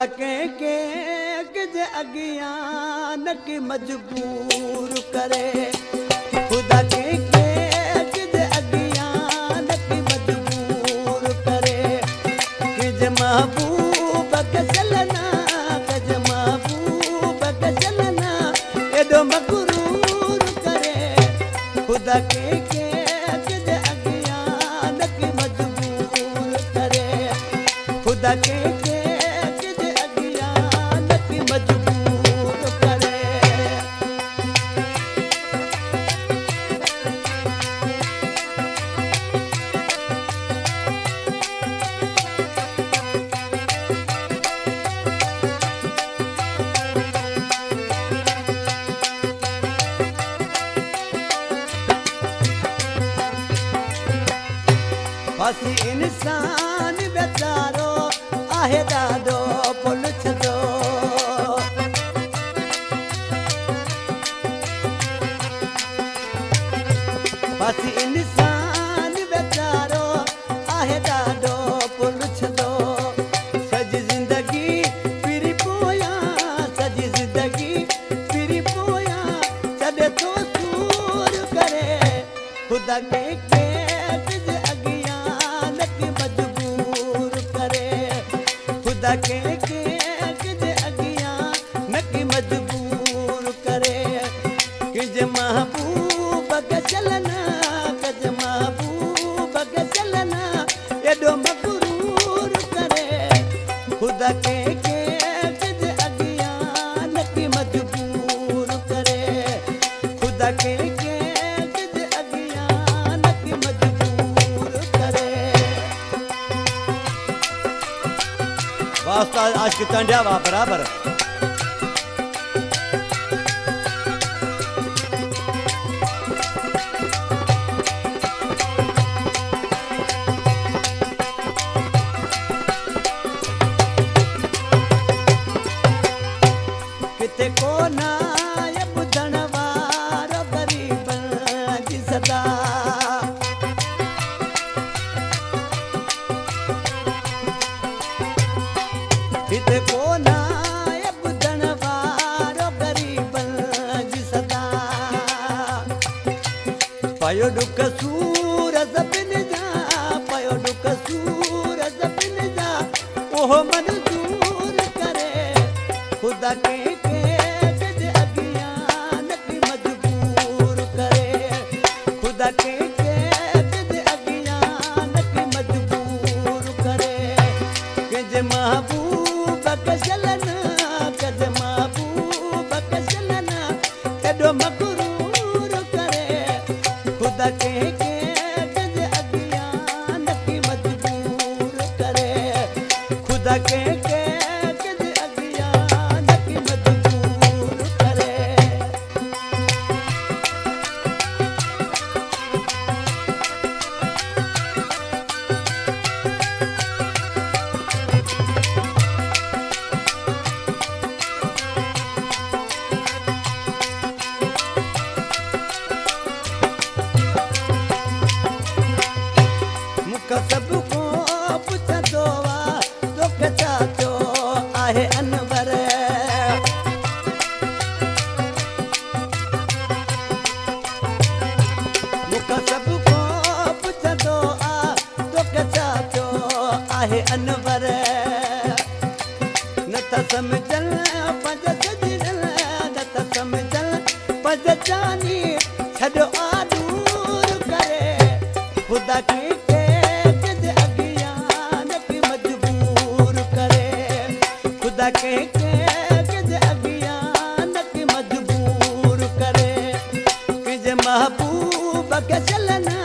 के अगियां न की मजबूर करे खुदा के अगियां न की मजबूर करे कि महबूब के चलना महबूब के चलना एडो मगरूर करे खुदा के अगियां न की मजबूर करे खुदा के बस इंसान बेचारो आहे ॾाढो पुलिसो बस इंसान बेचारो आहे ॾाढो पुलिसो सॼी ज़िंदगी फिरी पोयां सॼी ज़िंदगी फिरी पोयां छॾे थो सूर करे खुदा के खुदा के अगियां न की मजबूर करे कि महबूब के चलना महबूब के चलना एडो मगरूर करे खुदा के अगियां न की मजबूर करे खुदा के अगियां न की मजबूर करे। वास्ता आज की टंडिया वा बराबर किते को ना ये बुधण वारो गरीबन जी सदा किते को ना ये बुधण वारो गरीबन जी सदा पयो दुख सूर सभिन जा पयो दुख सूर सभिन जा ओहो मंजूर करे खुदा के अगियां न की मजबूर करे खुदा के अगियां न की मजबूर करे कि महबूब के चलना महबूब के चलना एडो मगरूर करे खुदा के अगियां न की मजबूर करे खुदा के अगियां न की मजबूर करे। सब को पुछंदो आ तोखे छा थियो आहे अनवर मूंखां सब को पुछंदो आ तोखे छा थियो आहे अनवर नथा सम्झन पंज सजन नथा सम्झन पंज जानी छॾो आ दूर करे खुदा के खुदा के अगियां न की मजबूर करे कि महबूब के चलना